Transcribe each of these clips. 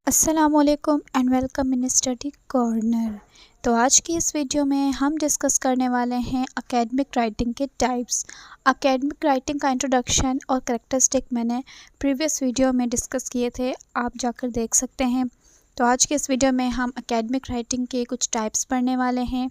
अस्सलामुअलैकुम and welcome in study corner. तो आज की इस वीडियो में हम डिस्कस करने वाले हैं एकेडमिक राइटिंग के टाइप्स। एकेडमिक राइटिंग का इंट्रोडक्शन और कैरेक्टरिस्टिक मैंने प्रीवियस वीडियो में डिस्कस किए थे, आप जाकर देख सकते हैं। तो आज के इस वीडियो में हम एकेडमिक राइटिंग के कुछ टाइप्स पढ़ने वाले हैं।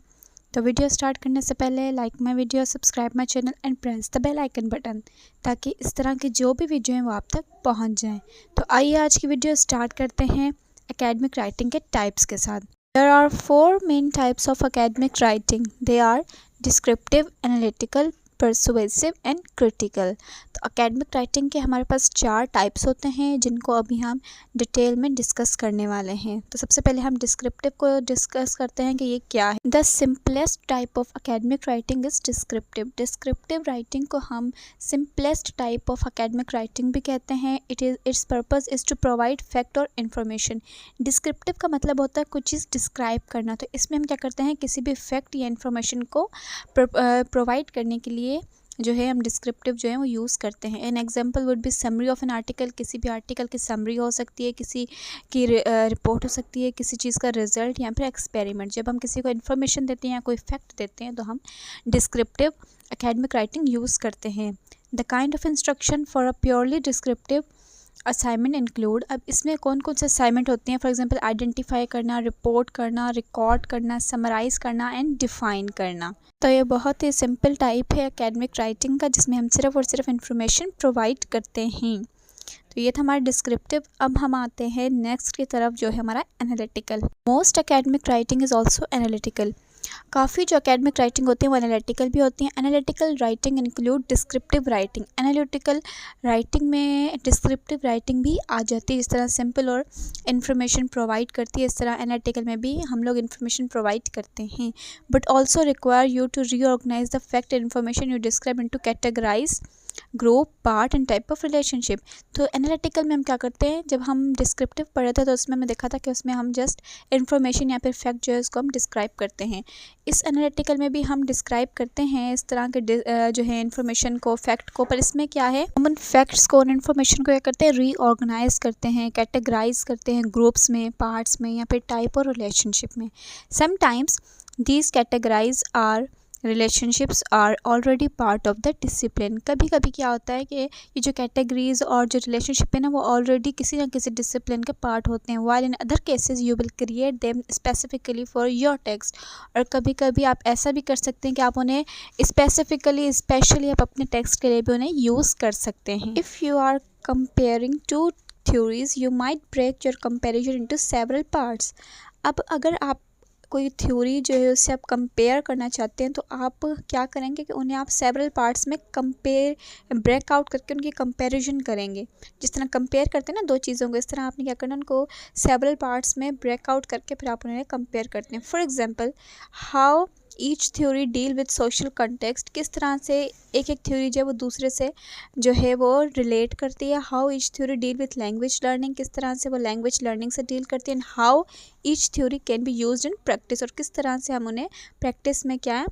तो वीडियो स्टार्ट करने से पहले like my video, subscribe my channel and press the bell icon button, ताकि इस तरह की जो भी वीडियो हैं वो आप तक पहुंच जाएं। तो आइए आज की वीडियो स्टार्ट करते हैं एकेडमिक राइटिंग के टाइप्स के साथ। There are 4 main types of academic writing. They are descriptive, analytical, persuasive and critical. तो एकेडमिक राइटिंग के हमारे पास 4 टाइप्स होते हैं, जिनको अभी हम डिटेल में डिस्कस करने वाले हैं। तो सबसे पहले हम डिस्क्रिप्टिव को डिस्कस करते हैं कि ये क्या है। The simplest type of academic writing is descriptive. Descriptive writing को हम simplest type of academic writing भी कहते हैं। Its purpose is to provide fact और इन्फॉर्मेशन। डिस्क्रिप्टिव का मतलब होता है कुछ चीज़ डिस्क्राइब करना। तो इसमें हम क्या करते हैं, किसी भी फैक्ट या इन्फॉर्मेशन को प्रोवाइड करने के लिए जो है हम डिस्क्रिप्टिव जो है वो यूज़ करते हैं। An example would be summary of an article. किसी भी आर्टिकल की समरी हो सकती है, किसी की रिपोर्ट हो सकती है, किसी चीज़ का रिजल्ट या फिर एक्सपेरिमेंट। जब हम किसी को इन्फॉर्मेशन देते हैं या कोई फैक्ट देते हैं तो हम डिस्क्रिप्टिव एकेडमिक राइटिंग यूज़ करते हैं। The kind of instruction for a purely descriptive assignment include. अब इसमें कौन कौन से असाइनमेंट होते हैं? फॉर एग्जांपल आइडेंटिफाई करना, रिपोर्ट करना, रिकॉर्ड करना, समराइज़ करना एंड डिफ़ाइन करना। तो ये बहुत ही सिंपल टाइप है एकेडमिक राइटिंग का, जिसमें हम सिर्फ और सिर्फ इन्फॉर्मेशन प्रोवाइड करते हैं। तो ये था हमारा डिस्क्रिप्टिव। अब हम आते हैं नेक्स्ट की तरफ, जो है हमारा analytical. Most academic writing is also analytical. काफ़ी जो एकेडमिक राइटिंग होती है वो एनालिटिकल भी होती हैं। Analytical writing include descriptive writing. Analytical writing में डिस्क्रिप्टिव राइटिंग भी आ जाती है। जिस तरह सिंपल और इन्फॉर्मेशन प्रोवाइड करती है, इस तरह एनालिटिकल में भी हम लोग इन्फॉर्मेशन प्रोवाइड करते हैं। But also require you to reorganize the fact information you describe into categorize, group, part and type of relationship. तो एनालिटिकल में हम क्या करते हैं, जब हम डिस्क्रिप्टिव पढ़े थे तो उसमें मैं देखा था कि उसमें हम जस्ट इन्फॉर्मेशन या फिर फैक्ट जो है उसको हम डिस्क्राइब करते हैं। इस एनालिटिकल में भी हम डिस्क्राइब करते हैं इस तरह के जो है इन्फॉर्मेशन को, फैक्ट को। पर इसमें क्या है, हम उन फैक्ट्स को, उन इन्फॉर्मेशन को क्या करते हैं, रीऑर्गेनाइज करते हैं, कैटेगराइज करते हैं ग्रुप्स में, पार्ट्स में या फिर टाइप और रिलेशनशिप में। Sometimes these categorize are relationships are already part of the discipline. कभी कभी क्या होता है कि ये जो कैटेगरीज और जो रिलेशनशिप है ना, वो ऑलरेडी किसी ना किसी डिसिप्लिन के पार्ट होते हैं। While in other cases you will create them specifically for your text. और कभी कभी आप ऐसा भी कर सकते हैं कि आप उन्हें स्पेशली आप अपने टेक्स्ट के लिए भी उन्हें यूज़ कर सकते हैं। If you are comparing two theories you might break your comparison into several parts. अब अगर आप कोई थ्योरी जो है उससे आप कंपेयर करना चाहते हैं तो आप क्या करेंगे कि उन्हें आप सेवरल पार्ट्स में ब्रेकआउट करके उनकी कंपैरिजन करेंगे। जिस तरह कंपेयर करते हैं ना दो चीज़ों को, इस तरह आपने क्या करना, उनको सेवरल पार्ट्स में ब्रेकआउट करके फिर आप उन्हें कंपेयर करते हैं। For example, how each theory deal with social context. किस तरह से एक एक थ्योरी जो है वो दूसरे से जो है वो रिलेट करती है। How each theory deal with language learning. किस तरह से वो लैंग्वेज लर्निंग से डील करती है। And how each theory can be used in practice. और किस तरह से हम उन्हें प्रैक्टिस में क्या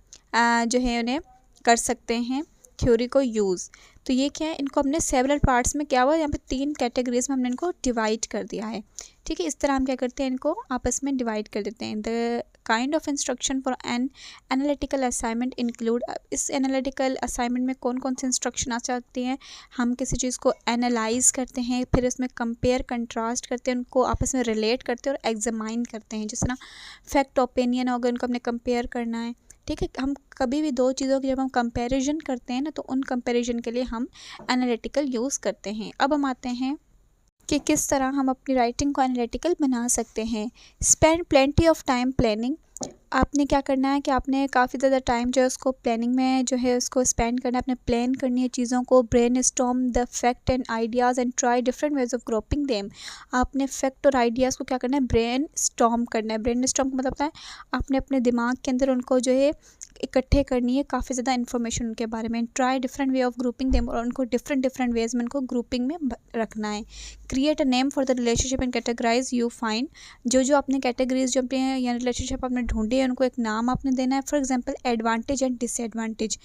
जो है उन्हें कर सकते हैं थ्योरी को यूज़। तो ये क्या है, इनको हमने सेवरल पार्ट्स में क्या हुआ, यहाँ पे 3 कैटेगरीज में हमने इनको डिवाइड कर दिया है। ठीक है, इस तरह हम क्या करते हैं, इनको आपस में डिवाइड कर देते हैं। The kind of instruction for an analytical assignment include. इस एनालिटिकल असाइनमेंट में कौन कौन से इंस्ट्रक्शन आ सकती हैं, हम किसी चीज़ को एनालाइज करते हैं, फिर उसमें कंपेयर कंट्रास्ट करते हैं, उनको आपस में रिलेट करते हैं और एग्जामाइन करते हैं। जिस तरह फैक्ट ओपिनियन होगा, उनको हमने कंपेयर करना है। ठीक है, हम कभी भी दो चीज़ों की जब हम कंपैरिजन करते हैं ना, तो उन कंपैरिजन के लिए हम एनालिटिकल यूज़ करते हैं। अब हम आते हैं कि किस तरह हम अपनी राइटिंग को एनालिटिकल बना सकते हैं। Spend plenty of time planning. आपने क्या करना है कि आपने काफ़ी ज़्यादा टाइम जो है उसको प्लानिंग में जो है उसको स्पेंड करना है। आपने प्लान करनी है चीज़ों को। Brain storm the fact and ideas and try different ways of grouping them. आपने फैक्ट और आइडियाज़ को क्या करना है, ब्रेन स्टॉर्म करना है। ब्रेन स्टॉर्म का मतलब होता है आपने अपने दिमाग के अंदर उनको जो है इकट्ठे करनी है, काफ़ी ज़्यादा इन्फॉर्मेशन उनके बारे में। Try different way of grouping them, और उनको डिफरेंट वेज में उनको ग्रुपिंग में रखना है। Create a name for the relationship and categorize you find. जो आपने कैटेगरीज जो अपने या रिलेशनशिप आपने ढूंढे है उनको एक नाम आपने देना है। For example advantage and disadvantage,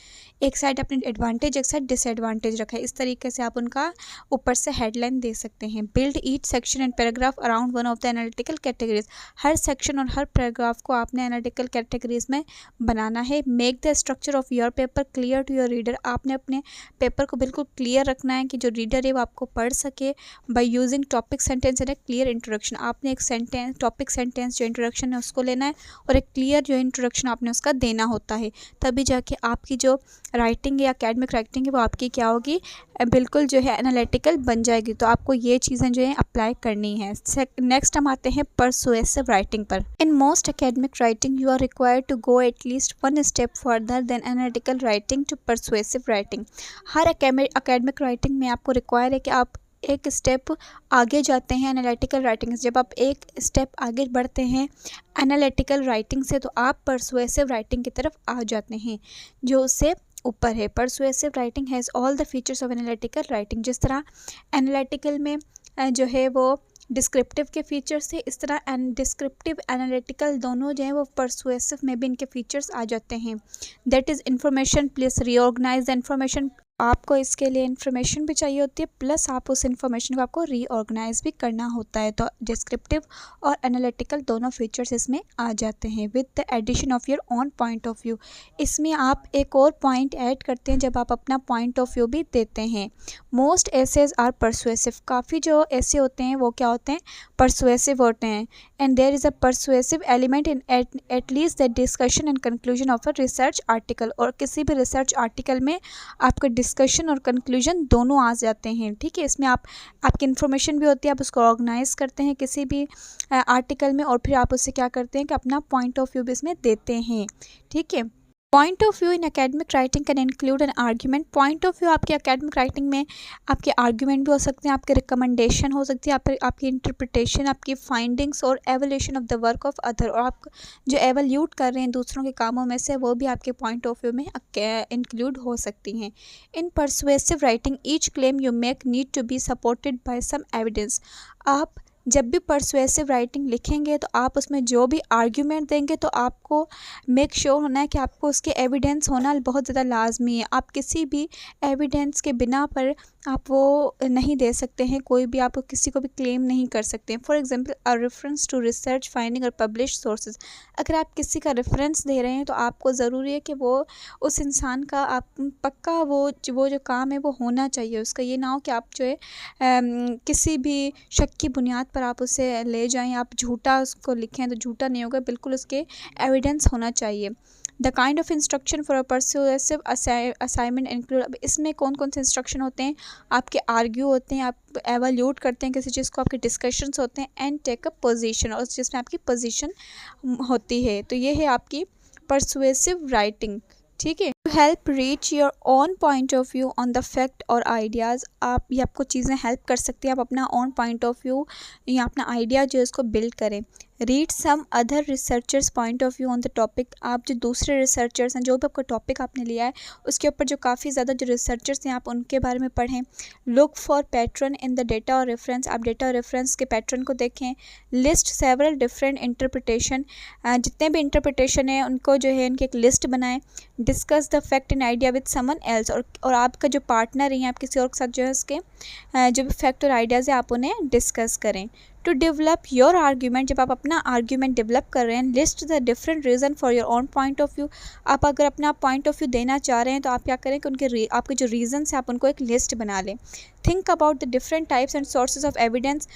एक साइड आपने एडवांटेज एक साइड डिसएडवांटेज रखा है। इस तरीके से आप उनका ऊपर से हेडलाइन दे सकते हैं। Build each section and paragraph around one of the analytical categories, her section और हर पैराग्राफ को आपने एनालिटिकल कैटेगरीज में बनाना है। Make the structure of your paper clear to your reader, आपने अपने पेपर को बिल्कुल क्लियर रखना है कि जो रीडर है वो आपको पढ़ सके। By using topic sentence and A clear introduction, आपने एक सेंटेंस टॉपिक सेंटेंस जो इंट्रोडक्शन है उसको लेना है और एक क्लियर जो इंट्रोडक्शन आपने उसका देना होता है, तभी जाके आपकी जो राइटिंग या एकेडमिक राइटिंग है वो आपकी क्या होगी, बिल्कुल जो है एनालिटिकल बन जाएगी। तो आपको ये चीज़ें जो है अप्लाई करनी है। नेक्स्ट हम आते हैं परसुएसिव राइटिंग पर। In most academic writing you are required to go at least one step further than analytical writing to persuasive writing. हर एकेडमिक राइटिंग में आपको रिक्वायर है कि आप एक स्टेप आगे जाते हैं एनालिटिकल राइटिंग से। जब आप एक स्टेप आगे बढ़ते हैं एनालिटिकल राइटिंग से तो आप परसुएसिव राइटिंग की तरफ आ जाते हैं जो उससे ऊपर है। Persuasive writing has all the features of analytical writing. जिस तरह एनालिटिकल में जो है वो डिस्क्रिप्टिव के फीचर्स थे, इस तरह डिस्क्रिप्टिव एनालिटिकल दोनों जो है वो परसुएसिव में भी इनके फीचर्स आ जाते हैं। That is information plus reorganize the information, आपको इसके लिए इन्फॉर्मेशन भी चाहिए होती है प्लस आप उस इन्फॉर्मेशन को आपको रीऑर्गेनाइज भी करना होता है। तो डिस्क्रिप्टिव और एनालिटिकल दोनों फीचर्स इसमें आ जाते हैं with the addition of your own point of view. इसमें आप एक और पॉइंट ऐड करते हैं जब आप अपना पॉइंट ऑफ व्यू भी देते हैं। मोस्ट एसेज आर परसुएसिव, काफ़ी जो ऐसे होते हैं वो क्या होते हैं, परसुएसिव होते हैं। And there is a persuasive element in at least the discussion and conclusion of a research article, और किसी भी रिसर्च आर्टिकल में आपका डिस्कशन और कंक्लूजन दोनों आ जाते हैं। ठीक है, इसमें आपकी इन्फॉर्मेशन भी होती है, आप उसको ऑर्गेनाइज करते हैं किसी भी आर्टिकल में और फिर आप उससे क्या करते हैं कि अपना पॉइंट ऑफ व्यू भी इसमें देते हैं। ठीक है, point of view in academic writing can include an argument. Point of view आपके एकेडमिक राइटिंग में आपके आर्ग्यूमेंट भी हो सकते हैं, आपके रिकमेंडेशन हो सकती है, आपकी इंटरप्रिटेशन, आपकी फाइंडिंग्स और evolution of the work of other, और आप जो एवल्यूट कर रहे हैं दूसरों के कामों में से वो भी आपके पॉइंट ऑफ व्यू में इंक्लूड हो सकती हैं। In persuasive writing each claim you make need to be supported by some evidence. आप जब भी परसुएसिव राइटिंग लिखेंगे तो आप उसमें जो भी आर्ग्यूमेंट देंगे तो आपको मेक श्योर होना है कि आपको उसके एविडेंस होना बहुत ज़्यादा लाजमी है। आप किसी भी एविडेंस के बिना पर आप वो नहीं दे सकते हैं, कोई भी आप किसी को भी क्लेम नहीं कर सकते हैं। For example a reference to research finding और पब्लिश सोर्सेज, अगर आप किसी का रेफरेंस दे रहे हैं तो आपको ज़रूरी है कि वो उस इंसान का आप पक्का वो जो काम है वो होना चाहिए उसका, ये ना हो कि आप जो है किसी भी शक की बुनियाद पर आप उसे ले जाएं, आप झूठा उसको लिखें तो झूठा नहीं होगा, बिल्कुल उसके एविडेंस होना चाहिए। The kind of instruction for a persuasive assignment include, अब इसमें कौन कौन से इंस्ट्रक्शन होते हैं, आपके आर्ग्यू होते हैं, आप एवल्यूट करते हैं किसी चीज़ को, आपके डिस्कशंस होते हैं, एंड टेक अ पोजीशन, और जिसमें आपकी पोजीशन होती है। तो ये है आपकी परसुएसिव राइटिंग। ठीक है, to help reach your own point of view on the fact और आइडियाज़, आप ये आपको चीज़ें हेल्प कर सकती हैं, आप अपना ओन पॉइंट ऑफ व्यू या अपना आइडिया जो है उसको बिल्ड करें। Read some other researchers point of view on the topic, आप जो दूसरे रिसर्चर्स हैं, जो भी आपका टॉपिक आपने लिया है उसके ऊपर जो काफ़ी ज़्यादा जो रिसर्चर्स हैं आप उनके बारे में पढ़ें। Look for pattern in the data और रेफरेंस, आप डेटा और रेफरेंस के पैटर्न को देखें। लिस्ट सेवरल डिफरेंट इंटरप्रिटेशन, जितने भी इंटरप्रिटेशन है उनको जो है इनकी एक लिस्ट बनाएं। Discuss the fact and idea with someone else, और आपका जो पार्टनर है आप किसी और के साथ जो है उसके जो भी फैक्ट और आइडियाज़ है आप उन्हें डिस्कस करें। टू डेवलप योर आर्ग्यूमेंट, जब आप अपना आर्ग्यूमेंट डेवलप कर रहे हैं, list the different reason for your own point of view, आप अगर अपना पॉइंट ऑफ व्यू देना चाह रहे हैं तो आप क्या करें कि उनके आपके जो रीज़न्स हैं आप उनको एक लिस्ट बना लें। Think about the different types and sources of evidence,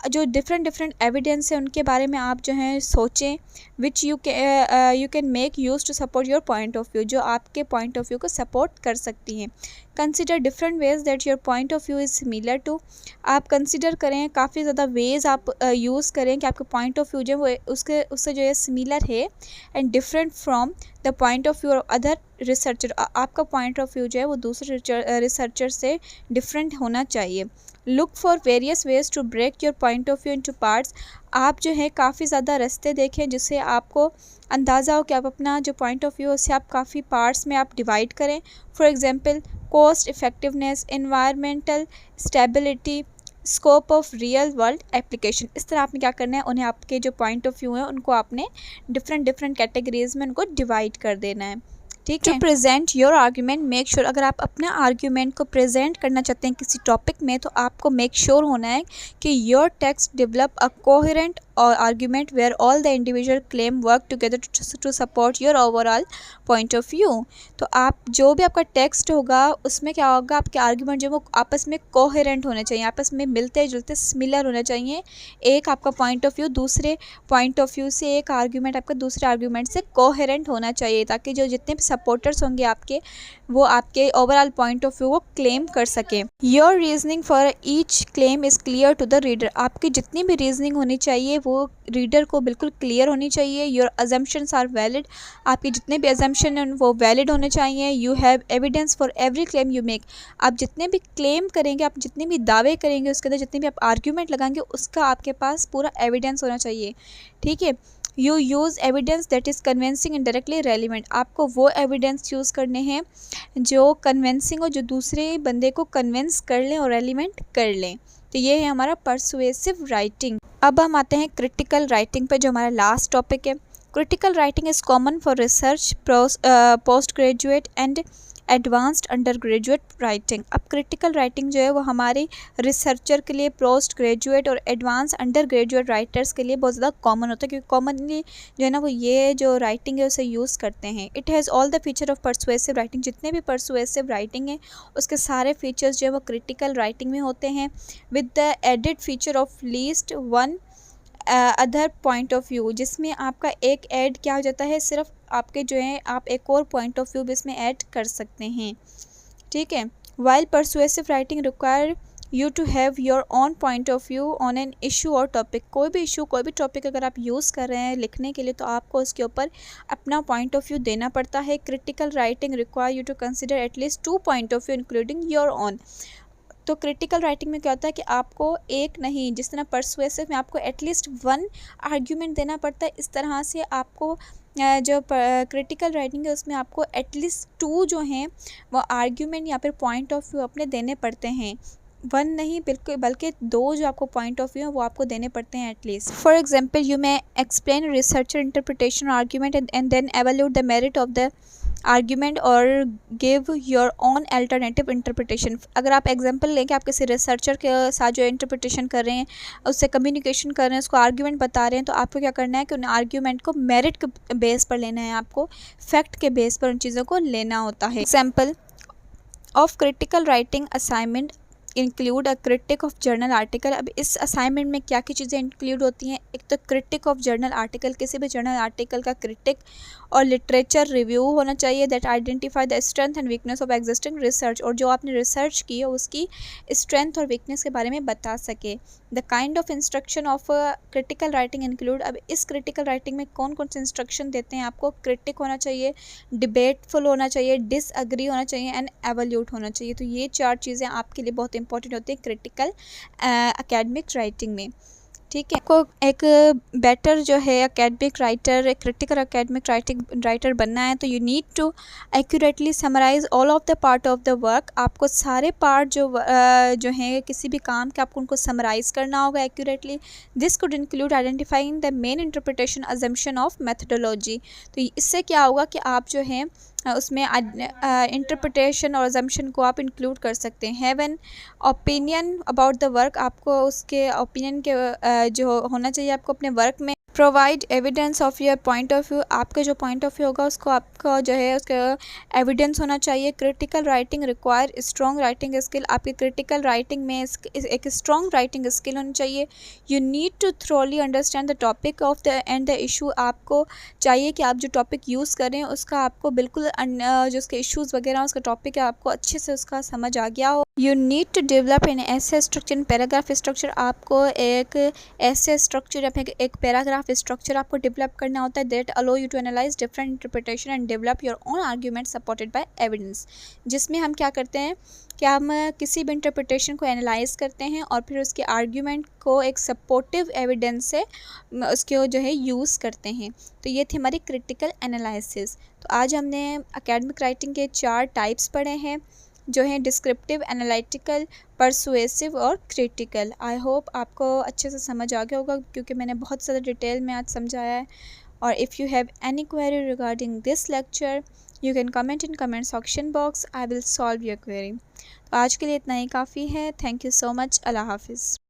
जो डिफरेंट एविडेंस है उनके बारे में आप जो है सोचें। Which you can make use to support your point of view, जो आपके पॉइंट ऑफ व्यू को सपोर्ट कर सकती हैं। Consider different ways that your point of view is similar to, आप कंसिडर करें काफ़ी ज़्यादा वेज आप यूज़ करें कि आपका पॉइंट ऑफ व्यू जो है वो उससे जो है सिमिलर है and different from the point of view of other researcher, आपका पॉइंट ऑफ व्यू जो है वो दूसरे रिसर्चर से डिफरेंट होना चाहिए। Look for various ways to break your point of view into parts, आप जो है काफ़ी ज़्यादा रास्ते देखें जिससे आपको अंदाज़ा हो कि आप अपना जो पॉइंट ऑफ व्यू है उससे आप काफ़ी पार्ट्स में आप डिवाइड करें। For example cost effectiveness, environmental stability, scope of real world application. इस तरह आपने क्या करना है, उन्हें आपके जो पॉइंट ऑफ व्यू है उनको आपने डिफरेंट कैटेगरीज में उनको डिवाइड कर देना है। ठीक है। To present your argument make sure, अगर आप अपना आर्ग्यूमेंट को प्रेजेंट करना चाहते हैं किसी टॉपिक में, तो आपको मेक श्योर होना है कि your text develop a coherent और argument where all the individual claim work together to support your overall point of view. तो आप जो भी आपका टेक्स्ट होगा उसमें क्या होगा, आपके आर्ग्यूमेंट जो वो आपस में कोहेरेंट होने चाहिए, आपस में मिलते जुलते सिमिलर होने चाहिए। एक आपका पॉइंट ऑफ व्यू दूसरे पॉइंट ऑफ व्यू से, एक आर्ग्यूमेंट आपका दूसरे आर्ग्यूमेंट से कोहेरेंट होना चाहिए, ताकि जो जितने भी सपोर्टर्स होंगे आपके, वो आपके ओवरऑल पॉइंट ऑफ व्यू को क्लेम कर सके। Your reasoning for each claim is clear to the reader, आपकी जितनी भी रीजनिंग होनी चाहिए वो रीडर को बिल्कुल क्लियर होनी चाहिए। योर अजम्पशंस आर वैलिड, आपके जितने भी अजम्पशन हैं वो वैलिड होने चाहिए। You have evidence for every claim you make, आप जितने भी क्लेम करेंगे, आप जितने भी दावे करेंगे, उसके अंदर जितने भी आप आर्ग्यूमेंट लगाएंगे, उसका आपके पास पूरा एविडेंस होना चाहिए। ठीक है। You use evidence that is convincing and directly relevant, आपको वो एविडेंस यूज़ करने हैं जो कन्विंसिंग हो, जो दूसरे बंदे को कन्विंस कर लें और रेलिवेंट कर लें। तो ये है हमारा परसुएसिव राइटिंग। अब हम आते हैं क्रिटिकल राइटिंग पे, जो हमारा लास्ट टॉपिक है। Critical writing is common for research, post graduate and advanced under graduate writing. अब क्रिटिकल राइटिंग जो है वो हमारे रिसर्चर के लिए, पोस्ट ग्रेजुएट और एडवांस अंडर ग्रेजुएट राइटर्स के लिए बहुत ज़्यादा कॉमन होता है, क्योंकि कॉमनली जो है ना वो ये जो राइटिंग है उसे यूज़ करते हैं। It has all the feature of persuasive writing, जितने भी परसुएसिव राइटिंग है उसके सारे फीचर्स जो है वो क्रिटिकल राइटिंग में होते हैं, with the added feature of least one other point of view, जिसमें आपका एक ऐड क्या हो जाता है, सिर्फ आपके जो है आप एक और पॉइंट ऑफ व्यू भी इसमें ऐड कर सकते हैं। ठीक है। While persuasive writing require you to have your own point of view on an issue और टॉपिक, कोई भी इशू कोई भी टॉपिक अगर आप यूज़ कर रहे हैं लिखने के लिए, तो आपको उसके ऊपर अपना पॉइंट ऑफ व्यू देना पड़ता है। Critical writing require you to consider at least 2 point of view including your own. तो क्रिटिकल राइटिंग में क्या होता है कि आपको एक नहीं, जिस तरह परसुएसिव में आपको एटलीस्ट 1 आर्ग्यूमेंट देना पड़ता है, इस तरह से आपको जो क्रिटिकल राइटिंग है उसमें आपको एटलीस्ट 2 जो हैं वो आर्ग्यूमेंट या फिर पॉइंट ऑफ व्यू अपने देने पड़ते हैं। 1 नहीं बिल्कुल, बल्कि 2 जो आपको पॉइंट ऑफ व्यू है वो आपको देने पड़ते हैं at least. For example you may explain researcher interpretation argument and then evaluate the merit of the argument और give your own alternative interpretation. अगर आप एग्जांपल लें कि आप किसी रिसर्चर के साथ जो इंटरप्रिटेशन कर रहे हैं, उससे कम्युनिकेशन कर रहे हैं, उसको आर्ग्यूमेंट बता रहे हैं, तो आपको क्या करना है कि उन आर्ग्यूमेंट को मेरिट के बेस पर लेना है, आपको फैक्ट के बेस पर उन चीज़ों को लेना होता है। Example of critical writing assignment include a critic of journal article. अब इस असाइनमेंट में क्या क्या चीज़ें इंक्लूड होती हैं, एक तो क्रिटिक ऑफ जर्नल आर्टिकल, किसी भी जर्नल आर्टिकल का क्रिटिक, और लिटरेचर रिव्यू होना चाहिए that identify the strength and weakness of existing research, और जो आपने रिसर्च की है उसकी स्ट्रेंथ और वीकनेस के बारे में बता सके। The kind of instruction of critical writing include, अब इस क्रिटिकल राइटिंग में कौन कौन से इंस्ट्रक्शन देते हैं आपको, क्रिटिक होना चाहिए, डिबेटफुल होना चाहिए, डिसअग्री होना चाहिए एंड एवल्यूट होना चाहिए। तो ये 4 चीज़ें आपके लिए बहुत इंपॉर्टेंट होती है क्रिटिकल एकेडमिक राइटिंग में। ठीक है। को एक बेटर जो है academic writer, critical academic writer बनना है, तो you need to accurately summarize all of the part of the work. आपको सारे पार्ट जो हैं किसी भी काम के, आपको उनको समराइज करना होगा accurately. This could include identifying the main interpretation assumption of methodology. तो इससे क्या होगा कि आप जो है उसमें इंटरप्रिटेशन और अजम्पशन को आप इंक्लूड कर सकते हैं। Have an opinion about the work, आपको उसके ओपिनियन के जो होना चाहिए आपको अपने वर्क में। Provide evidence of your point of view, आपका जो पॉइंट ऑफ व्यू होगा उसको आपका जो है उसका एविडेंस होना चाहिए। Critical writing require strong writing skill, आपकी क्रिटिकल राइटिंग में एक स्ट्रॉन्ग राइटिंग स्किल होनी चाहिए। You need to thoroughly understand the topic of the and the issue, आपको चाहिए कि आप जो टॉपिक यूज़ करें उसका आपको बिल्कुल जो उसके इशूज़ वगैरह उसका टॉपिक है आपको अच्छे से उसका समझ आ गया हो। You need to develop an essay structure, paragraph structure, आपको एक ऐसे स्ट्रक्चर या फिर एक पैराग्राफ स्ट्रक्चर आपको डेवलप करना होता है that allow you to analyze different interpretation and develop your own argument supported by evidence, जिसमें हम क्या करते हैं कि हम किसी भी इंटरप्रिटेशन को एनालाइज करते हैं और फिर उसके आर्ग्यूमेंट को एक सपोर्टिव एविडेंस से उसके जो है यूज़ करते हैं। तो ये थी हमारी क्रिटिकल एनालिसिस। तो आज हमने एकेडमिक राइटिंग के 4 टाइप्स पढ़े हैं। जो हैं डिस्क्रिप्टिव, एनालिटिकल, परसुएसिव और क्रिटिकल। आई होप आपको अच्छे से समझ आ गया होगा क्योंकि मैंने बहुत ज़्यादा डिटेल में आज समझाया है। और if you have any query regarding this lecture you can comment in comment section box, I will solve your query. तो आज के लिए इतना ही काफ़ी है। Thank you so much. अल्लाह हाफिज़।